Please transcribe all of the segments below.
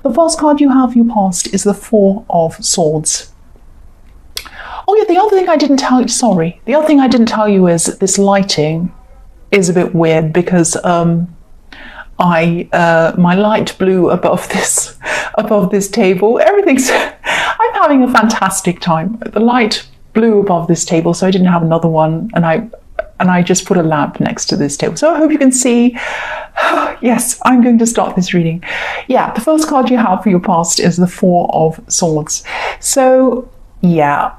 The first card you have for your past is the Four of Swords. Oh yeah, the other thing I didn't tell you, sorry. The other thing I didn't tell you is that this lighting is a bit weird because my light blue above this table. Everything's, I'm having a fantastic time. The light blue above this table, so I didn't have another one, and I just put a lamp next to this table. So I hope you can see. Yes, I'm going to start this reading. Yeah, the first card you have for your past is the Four of Swords. So yeah,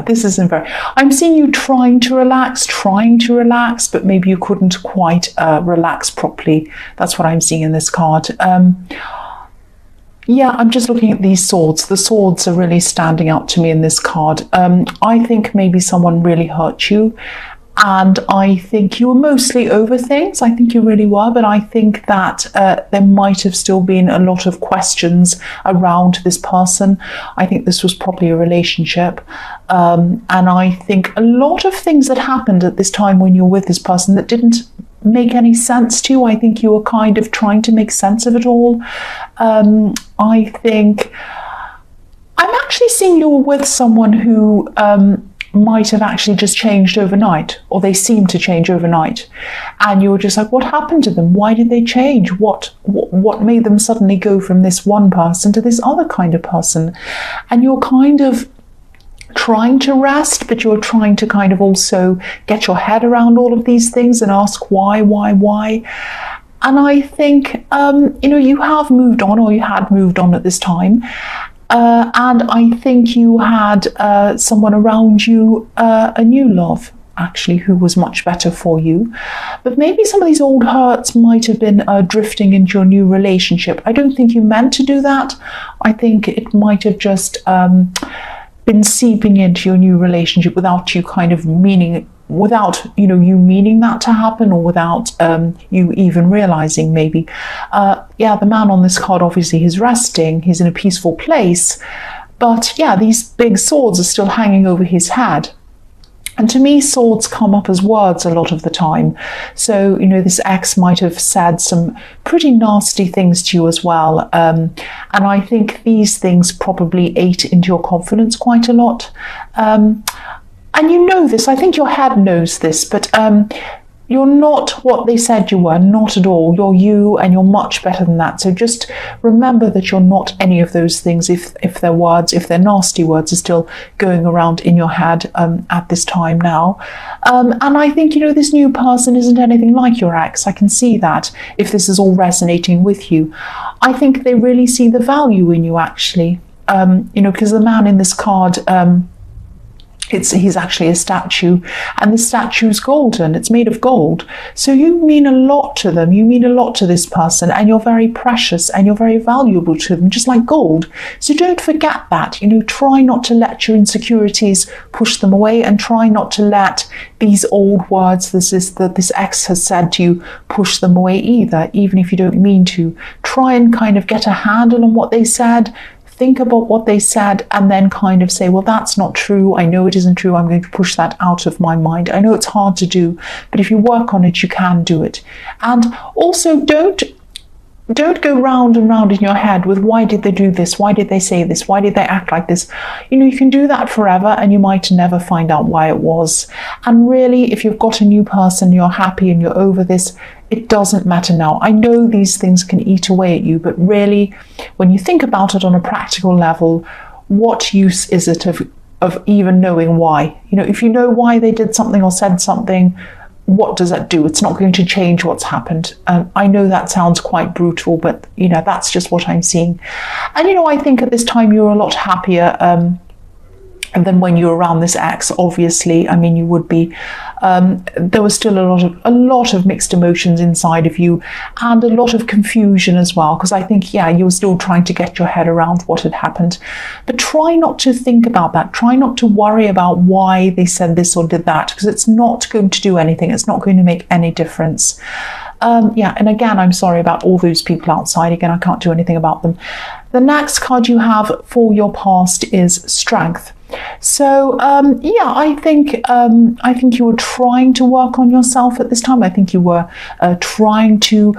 this isn't very, I'm seeing you trying to relax, but maybe you couldn't quite relax properly. That's what I'm seeing in this card. Yeah, I'm just looking at these swords. The swords are really standing out to me in this card. I think maybe someone really hurt you, and I think you were mostly over things. I think you really were, but I think that there might have still been a lot of questions around this person. I think this was probably a relationship. And I think a lot of things that happened at this time when you were with this person that didn't make any sense to you. I think you were kind of trying to make sense of it all. I think I'm actually seeing you were with someone who might have actually just changed overnight, or they seem to change overnight, and you were just like, what happened to them? Why did they change? What made them suddenly go from this one person to this other kind of person? And you're kind of trying to rest, but you're trying to kind of also get your head around all of these things and ask why. And I think you have moved on, or you had moved on at this time. And I think you had someone around you, a new love, actually, who was much better for you. But maybe some of these old hurts might have been drifting into your new relationship. I don't think you meant to do that. I think it might have just been seeping into your new relationship without you kind of meaning, without you meaning that to happen, or without you even realizing maybe. Yeah, the man on this card, obviously he's resting, he's in a peaceful place, but yeah, these big swords are still hanging over his head. And to me, swords come up as words a lot of the time. So, this ex might have said some pretty nasty things to you as well. And I think these things probably ate into your confidence quite a lot. And you know this, I think your head knows this, but you're not what they said you were, not at all. You're you, and you're much better than that. So just remember that you're not any of those things if their words, if their nasty words are still going around in your head at this time now. And I think, this new person isn't anything like your ex. I can see that if this is all resonating with you. I think they really see the value in you, actually. Because the man in this card, he's actually a statue, and the statue's golden. It's made of gold. So you mean a lot to them. You mean a lot to this person, and you're very precious and you're very valuable to them, just like gold. So don't forget that. Try not to let your insecurities push them away, and try not to let these old words that this ex has said to you push them away either, even if you don't mean to. Try and kind of get a handle on what they said. Think about what they said, and then kind of say, well, that's not true. I know it isn't true. I'm going to push that out of my mind. I know it's hard to do, but if you work on it, you can do it. And also don't go round and round in your head with, why did they do this? Why did they say this? Why did they act like this? You can do that forever, and you might never find out why it was. And really, if you've got a new person, you're happy and you're over this, it doesn't matter now. I know these things can eat away at you, but really, when you think about it on a practical level, what use is it of even knowing why? If you know why they did something or said something, what does that do? It's not going to change what's happened. I know that sounds quite brutal, but that's just what I'm seeing. And I think at this time you're a lot happier than when you were around this ex. Obviously, you would be. There was still a lot of mixed emotions inside of you, and a lot of confusion as well, because I think, you were still trying to get your head around what had happened. But try not to think about that. Try not to worry about why they said this or did that, because it's not going to do anything. It's not going to make any difference. And again, I'm sorry about all those people outside. Again, I can't do anything about them. The next card you have for your past is Strength. So I think you were trying to work on yourself at this time. I think you were trying to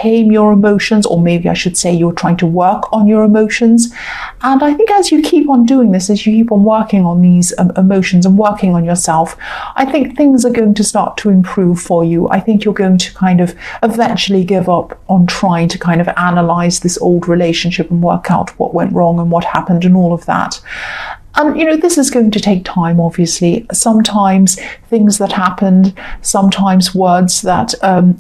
tame your emotions, or maybe I should say you're trying to work on your emotions. And I think as you keep on doing this, as you keep on working on these emotions and working on yourself, I think things are going to start to improve for you. I think you're going to kind of eventually give up on trying to kind of analyze this old relationship and work out what went wrong and what happened and all of that. And, you know, this is going to take time, obviously. Sometimes things that happened, sometimes words that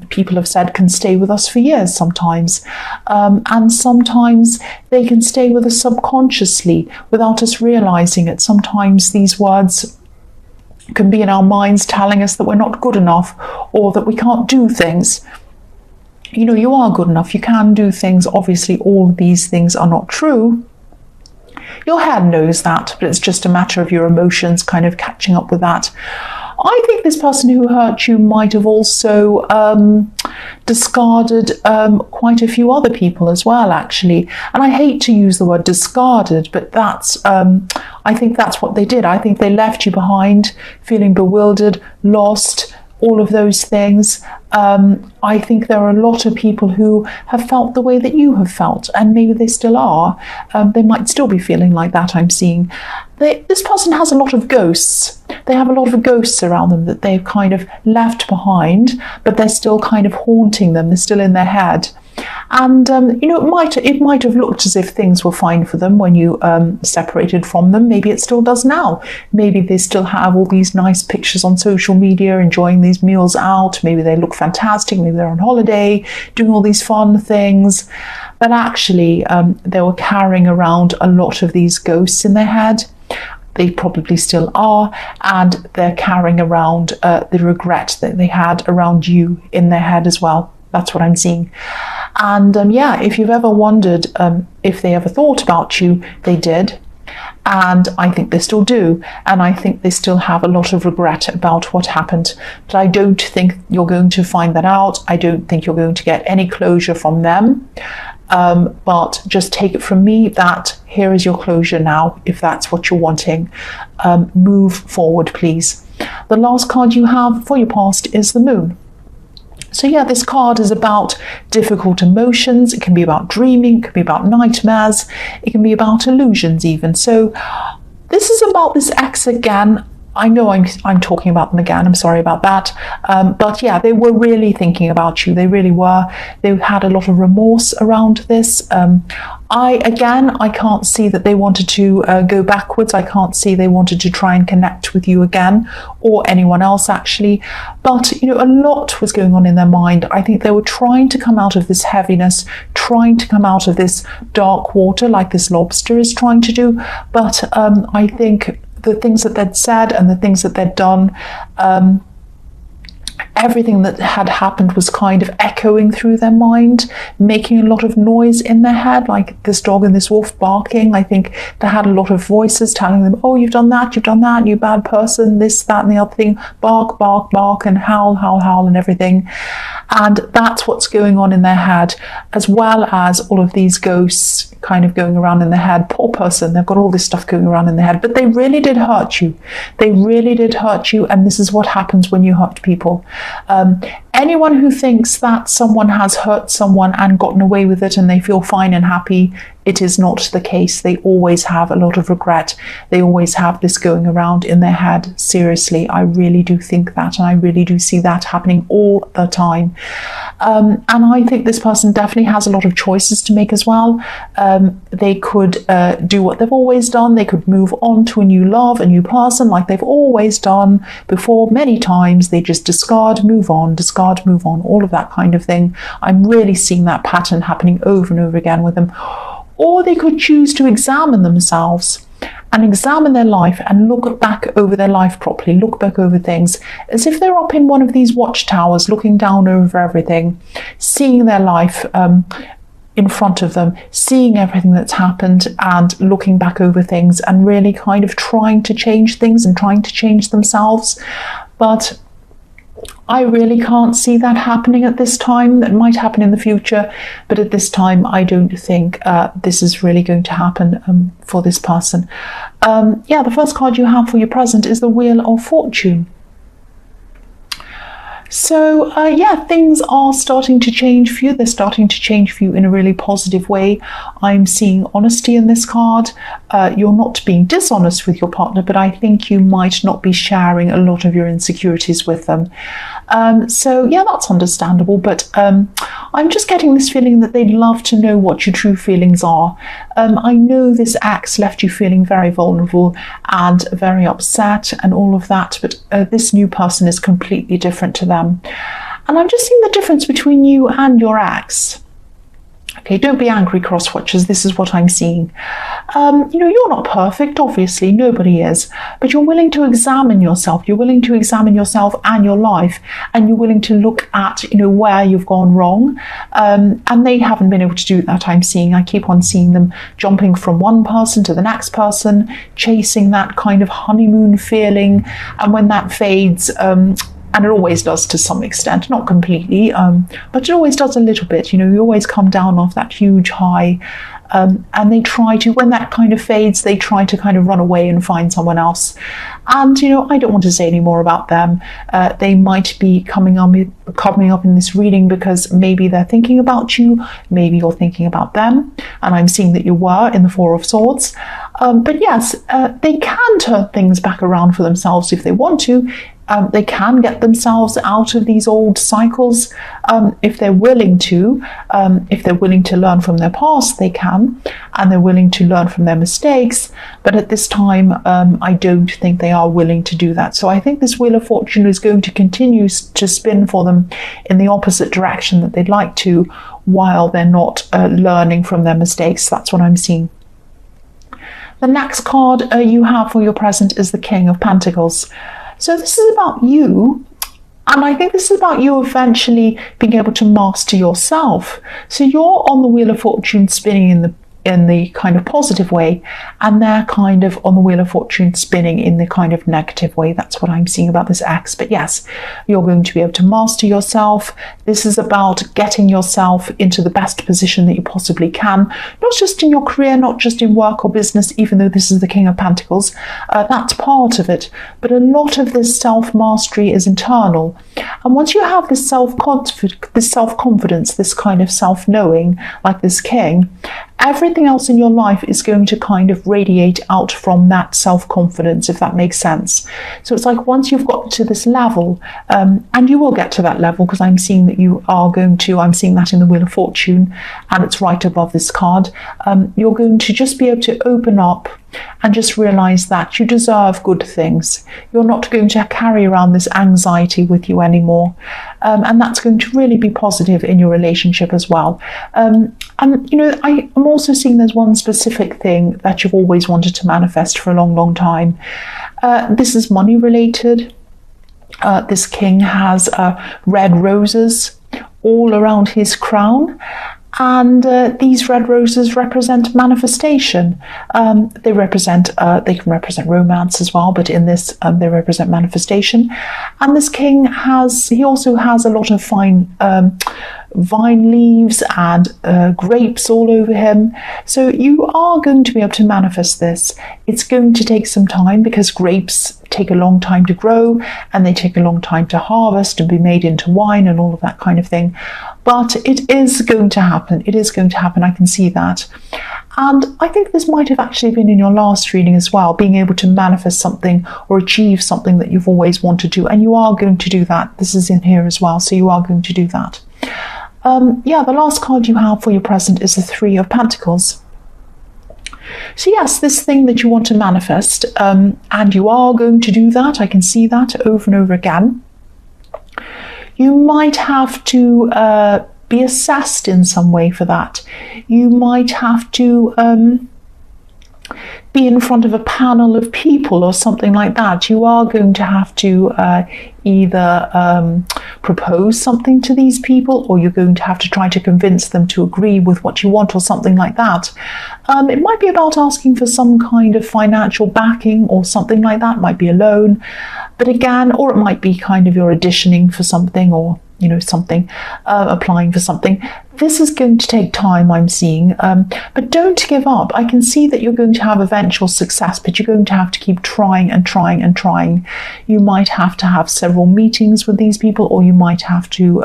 people have said can stay with us for years sometimes. And sometimes they can stay with us subconsciously without us realizing it. Sometimes these words can be in our minds telling us that we're not good enough or that we can't do things. You know, you are good enough. You can do things. Obviously, all of these things are not true. Your head knows that, but it's just a matter of your emotions kind of catching up with that. I think this person who hurt you might have also discarded quite a few other people as well, actually. And I hate to use the word discarded, but that's I think that's what they did. I think they left you behind feeling bewildered, lost, all of those things. I think there are a lot of people who have felt the way that you have felt, and maybe they still are. They might still be feeling like that, I'm seeing. This person has a lot of ghosts. They have a lot of ghosts around them that they've kind of left behind, but they're still kind of haunting them. They're still in their head. And, you know, it might have looked as if things were fine for them when you separated from them. Maybe it still does now. Maybe they still have all these nice pictures on social media, enjoying these meals out. Maybe they look fantastic. Maybe they're on holiday, doing all these fun things. But actually, they were carrying around a lot of these ghosts in their head. They probably still are, and they're carrying around the regret that they had around you in their head as well. That's what I'm seeing. And yeah, if you've ever wondered if they ever thought about you, they did. And I think they still do. And I think they still have a lot of regret about what happened. But I don't think you're going to find that out. I don't think you're going to get any closure from them. But just take it from me that here is your closure now, if that's what you're wanting. Move forward, please. The last card you have for your past is the Moon. So yeah, this card is about difficult emotions. It can be about dreaming, it can be about nightmares, it can be about illusions even. So this is about this ex again. I know I'm talking about them again, I'm sorry about that. But yeah, they were really thinking about you. They really were. They had a lot of remorse around this. I can't see that they wanted to go backwards. I can't see they wanted to try and connect with you again, or anyone else actually. But, you know, a lot was going on in their mind. I think they were trying to come out of this heaviness, trying to come out of this dark water like this lobster is trying to do. But I think the things that they'd said and the things that they'd done, everything that had happened was kind of echoing through their mind, making a lot of noise in their head, like this dog and this wolf barking. I think they had a lot of voices telling them, oh, you've done that, you bad person, this, that, and the other thing, bark, bark, bark, and howl, howl, howl, and everything. And that's what's going on in their head, as well as all of these ghosts kind of going around in their head. Poor person, they've got all this stuff going around in their head, but they really did hurt you. They really did hurt you, and this is what happens when you hurt people. Anyone who thinks that someone has hurt someone and gotten away with it and they feel fine and happy, it is not the case. They always have a lot of regret. They always have this going around in their head. Seriously, I really do think that, and I really do see that happening all the time. And I think this person definitely has a lot of choices to make as well. They could do what they've always done. They could move on to a new love, a new person, like they've always done before many times. They just discard, move on, all of that kind of thing. I'm really seeing that pattern happening over and over again with them. Or they could choose to examine themselves and examine their life and look back over their life properly, look back over things as if they're up in one of these watchtowers looking down over everything, seeing their life in front of them, seeing everything that's happened and looking back over things and really kind of trying to change things and trying to change themselves. But I really can't see that happening at this time. That might happen in the future, but at this time I don't think this is really going to happen for this person. The first card you have for your present is the Wheel of Fortune. So yeah, things are starting to change for you. They're starting to change for you in a really positive way. I'm seeing honesty in this card. You're not being dishonest with your partner, but I think you might not be sharing a lot of your insecurities with them. So yeah, that's understandable, but I'm just getting this feeling that they'd love to know what your true feelings are. I know this ex left you feeling very vulnerable and very upset and all of that, but this new person is completely different to them. And I'm just seeing the difference between you and your ex. Okay, don't be angry, cross-watchers. This is what I'm seeing. You're not perfect, obviously, nobody is, but you're willing to examine yourself. You're willing to examine yourself and your life, and you're willing to look at, where you've gone wrong. And they haven't been able to do that, I'm seeing. I keep on seeing them jumping from one person to the next person, chasing that kind of honeymoon feeling. And when that fades, and it always does to some extent, not completely, but it always does a little bit. You always come down off that huge high, and they try to, when that kind of fades, they try to kind of run away and find someone else. And, I don't want to say any more about them. They might be coming up in this reading because maybe they're thinking about you, maybe you're thinking about them, and I'm seeing that you were in the Four of Swords. But yes, they can turn things back around for themselves if they want to. They can get themselves out of these old cycles if they're willing to. If they're willing to learn from their past, they can, and they're willing to learn from their mistakes. But at this time, I don't think they are willing to do that. So I think this Wheel of Fortune is going to continue to spin for them in the opposite direction that they'd like to, while they're not learning from their mistakes. That's what I'm seeing. The next card you have for your present is the King of Pentacles. So this is about you, and I think this is about you eventually being able to master yourself. So you're on the Wheel of Fortune spinning in the kind of positive way, and they're kind of on the Wheel of Fortune spinning in the kind of negative way. That's what I'm seeing about this ex. But yes, you're going to be able to master yourself. This is about getting yourself into the best position that you possibly can, not just in your career, not just in work or business, even though this is the King of Pentacles. That's part of it. But a lot of this self-mastery is internal. And once you have this self-confidence, this kind of self-knowing, like this king, everything else in your life is going to kind of radiate out from that self-confidence, if that makes sense. So it's like once you've got to this level, and you will get to that level, because I'm seeing that you are going to, I'm seeing that in the Wheel of Fortune, and it's right above this card, you're going to just be able to open up and just realize that you deserve good things. You're not going to carry around this anxiety with you anymore. And that's going to really be positive in your relationship as well. And, I'm also seeing there's one specific thing that you've always wanted to manifest for a long, long time. This is money related. This king has red roses all around his crown. And these red roses represent manifestation. They can represent romance as well, but in this, they represent manifestation. And this king he also has a lot of fine vine leaves and grapes all over him. So you are going to be able to manifest this. It's going to take some time, because grapes take a long time to grow, and they take a long time to harvest and be made into wine and all of that kind of thing. But it is going to happen. It is going to happen. I can see that. And I think this might have actually been in your last reading as well, being able to manifest something or achieve something that you've always wanted to. And you are going to do that. This is in here as well. So you are going to do that. The last card you have for your present is the Three of Pentacles. So yes, this thing that you want to manifest, and you are going to do that. I can see that over and over again. You might have to be assessed in some way for that. You might have to be in front of a panel of people or something like that. You are going to have to either propose something to these people, or you're going to have to try to convince them to agree with what you want or something like that. It might be about asking for some kind of financial backing or something like that. It might be a loan, but again, or it might be kind of you're auditioning for something, or something, applying for something. this is going to take time, I'm seeing, but don't give up. I can see that you're going to have eventual success, but you're going to have to keep trying and trying and trying. You might have to have several meetings with these people, or you might have to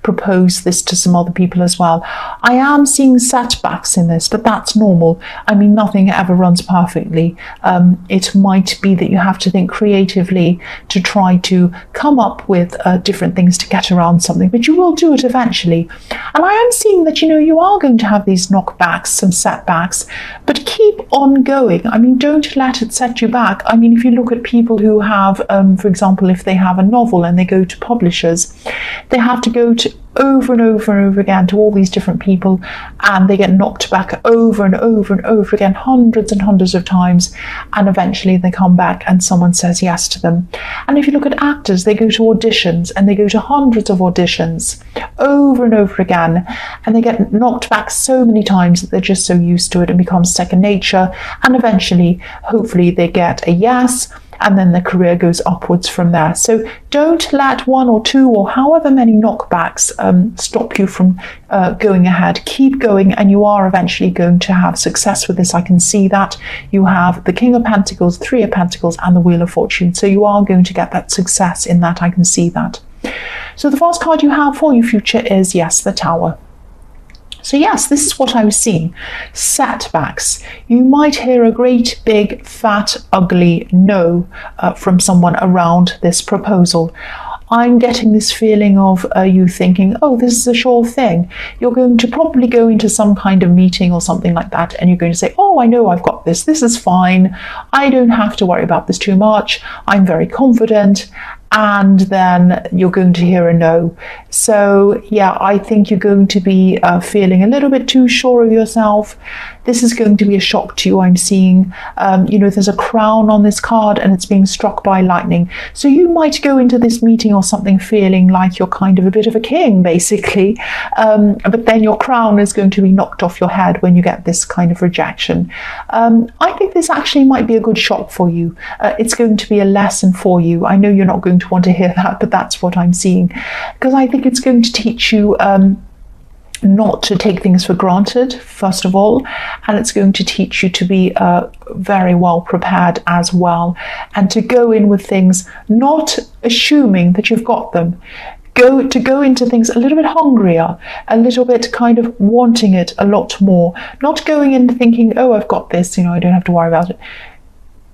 propose this to some other people as well. I am seeing setbacks in this, but that's normal. I mean, nothing ever runs perfectly. It might be that you have to think creatively to try to come up with different things to get around something, but you will do it eventually. And I am seeing that, you are going to have these knockbacks, some setbacks, but keep on going. I mean, don't let it set you back. I mean, if you look at people who have, for example, if they have a novel and they go to publishers, they have to go to over and over and over again to all these different people, and they get knocked back over and over and over again, hundreds and hundreds of times, and eventually they come back and someone says yes to them. And if you look at actors, they go to auditions and they go to hundreds of auditions over and over again, and they get knocked back so many times that they're just so used to it and becomes second nature, and eventually hopefully they get a yes, and then their career goes upwards from there. So don't let one or two or however many knockbacks stop you from going ahead. Keep going, and you are eventually going to have success with this. I can see that. You have the King of Pentacles, Three of Pentacles, and the Wheel of Fortune. So you are going to get that success in that. I can see that. So the first card you have for your future is, yes, the Tower. So yes, this is what I was seeing. Setbacks. You might hear a great, big, fat, ugly no from someone around this proposal. I'm getting this feeling of you thinking, oh, this is a sure thing. You're going to probably go into some kind of meeting or something like that, and you're going to say, oh, I know I've got this. This is fine. I don't have to worry about this too much. I'm very confident. And then you're going to hear a no. So yeah, I think you're going to be feeling a little bit too sure of yourself. This is going to be a shock to you, I'm seeing. There's a crown on this card and it's being struck by lightning. So you might go into this meeting or something feeling like you're kind of a bit of a king, basically. But then your crown is going to be knocked off your head when you get this kind of rejection. I think this actually might be a good shock for you. It's going to be a lesson for you. I know you're not going to want to hear that, but that's what I'm seeing, because I think it's going to teach you not to take things for granted, first of all, and it's going to teach you to be very well prepared as well, and to go in with things not assuming that you've got them. Go into things a little bit hungrier, a little bit kind of wanting it a lot more, not going in thinking, oh, I've got this, I don't have to worry about it.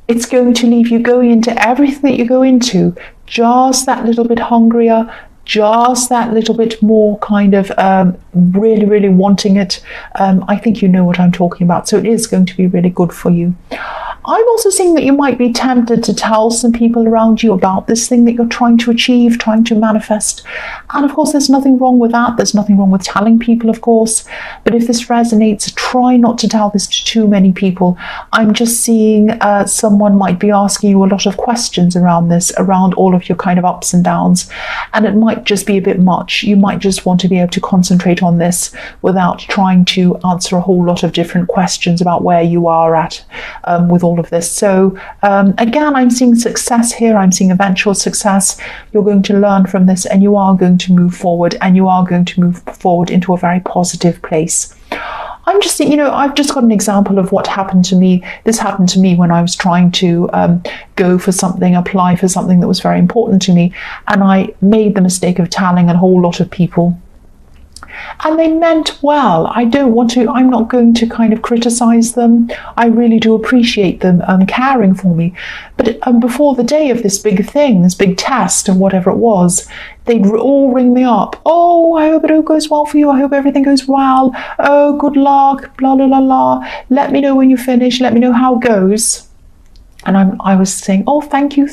It's going to leave you going into everything that you go into just that little bit hungrier, just that little bit more kind of really, really wanting it. I think you know what I'm talking about. So it is going to be really good for you. I'm also seeing that you might be tempted to tell some people around you about this thing that you're trying to achieve, trying to manifest. And of course, there's nothing wrong with that. There's nothing wrong with telling people, of course. But if this resonates, try not to tell this to too many people. I'm just seeing someone might be asking you a lot of questions around this, around all of your kind of ups and downs. And it might just be a bit much. You might just want to be able to concentrate on this without trying to answer a whole lot of different questions about where you are at with all of this. So again, I'm seeing success here. I'm seeing eventual success. You're going to learn from this, and you are going to move forward, and you are going to move forward into a very positive place. I'm just, I've just got an example of what happened to me. This happened to me when I was trying to go for something, apply for something that was very important to me, and I made the mistake of telling a whole lot of people. And they meant well. I'm not going to kind of criticize them. I really do appreciate them caring for me. But before the day of this big thing, this big test and whatever it was, they'd all ring me up. Oh, I hope it all goes well for you. I hope everything goes well. Oh, good luck, blah, blah, blah, blah. Let me know when you finish. Let me know how it goes. And I was saying, oh, thank you,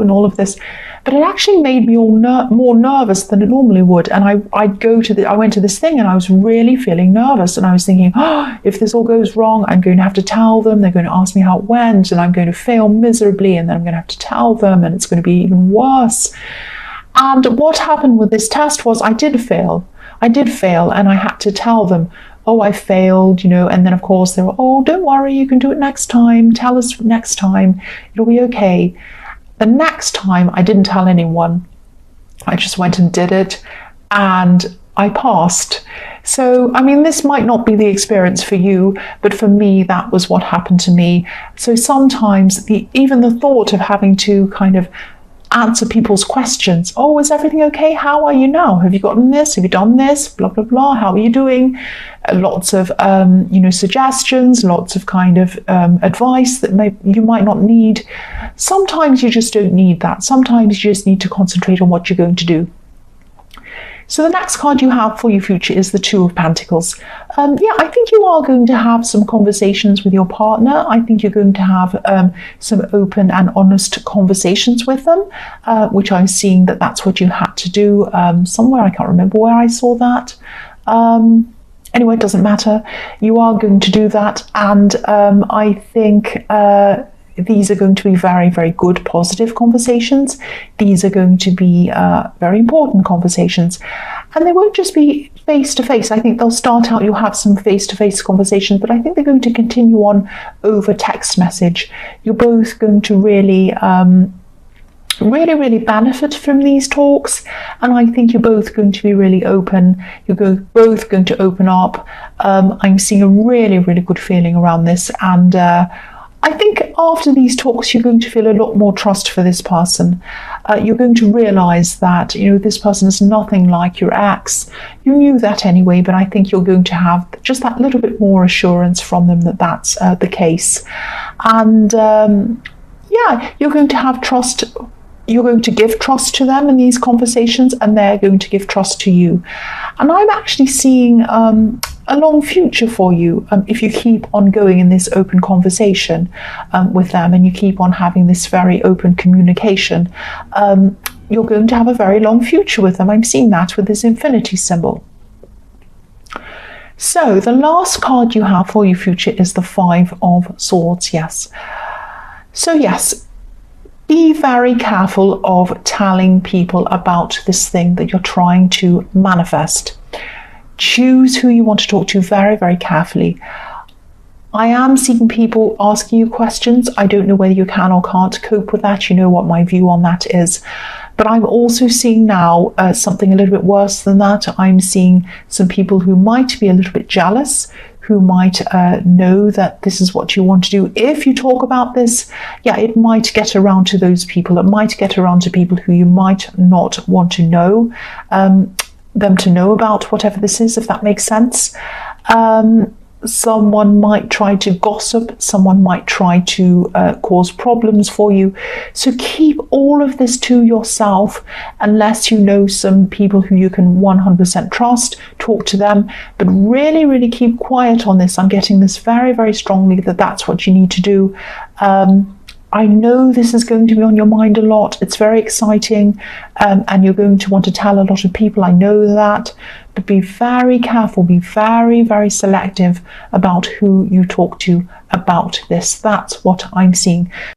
and all of this. But it actually made me all more nervous than it normally would. And I went to this thing and I was really feeling nervous. And I was thinking, oh, if this all goes wrong, I'm going to have to tell them. They're going to ask me how it went, and I'm going to fail miserably. And then I'm going to have to tell them, and it's going to be even worse. And what happened with this test was I did fail, and I had to tell them, oh, I failed, and then of course they were, oh, don't worry, you can do it next time. Tell us next time. It'll be okay. The next time I didn't tell anyone. I just went and did it, and I passed. So, I mean, this might not be the experience for you, but for me, that was what happened to me. So sometimes even the thought of having to kind of answer people's questions. Oh, is everything okay? How are you now? Have you gotten this? Have you done this? Blah, blah, blah. How are you doing? Lots of, suggestions, lots of kind of advice that you might not need. Sometimes you just don't need that. Sometimes you just need to concentrate on what you're going to do. So the next card you have for your future is the Two of Pentacles. I think you are going to have some conversations with your partner. I think you're going to have some open and honest conversations with them, which I'm seeing that's what you had to do somewhere. I can't remember where I saw that. Anyway, it doesn't matter. You are going to do that. And I think these are going to be very, very good, positive conversations. These are going to be very important conversations. And they won't just be face-to-face. I think they'll start out, you'll have some face-to-face conversations, but I think they're going to continue on over text message. You're both going to really really benefit from these talks, and I think you're both going to be really open. You're both going to open up. I'm seeing a really, really good feeling around this, and I think after these talks, you're going to feel a lot more trust for this person. You're going to realize that, this person is nothing like your ex. You knew that anyway, but I think you're going to have just that little bit more assurance from them that that's the case. And you're going to have trust. You're going to give trust to them in these conversations, and they're going to give trust to you. And I'm actually seeing a long future for you if you keep on going in this open conversation with them, and you keep on having this very open communication. You're going to have a very long future with them. I'm seeing that with this infinity symbol. So the last card you have for your future is the Five of Swords. Yes. So yes, be very careful of telling people about this thing that you're trying to manifest. Choose who you want to talk to very, very carefully. I am seeing people asking you questions. I don't know whether you can or can't cope with that. You know what my view on that is. But I'm also seeing now something a little bit worse than that. I'm seeing some people who might be a little bit jealous, who might know that this is what you want to do. If you talk about this, it might get around to those people. It might get around to people who you might not want to know, them to know about whatever this is, if that makes sense. Someone might try to gossip, someone might try to cause problems for you. So keep all of this to yourself unless you know some people who you can 100% trust. Talk to them, but really, really keep quiet on this. I'm getting this very, very strongly that that's what you need to do. I know this is going to be on your mind a lot. It's very exciting, and you're going to want to tell a lot of people. I know that, but be very careful. Be very, very selective about who you talk to about this. That's what I'm seeing.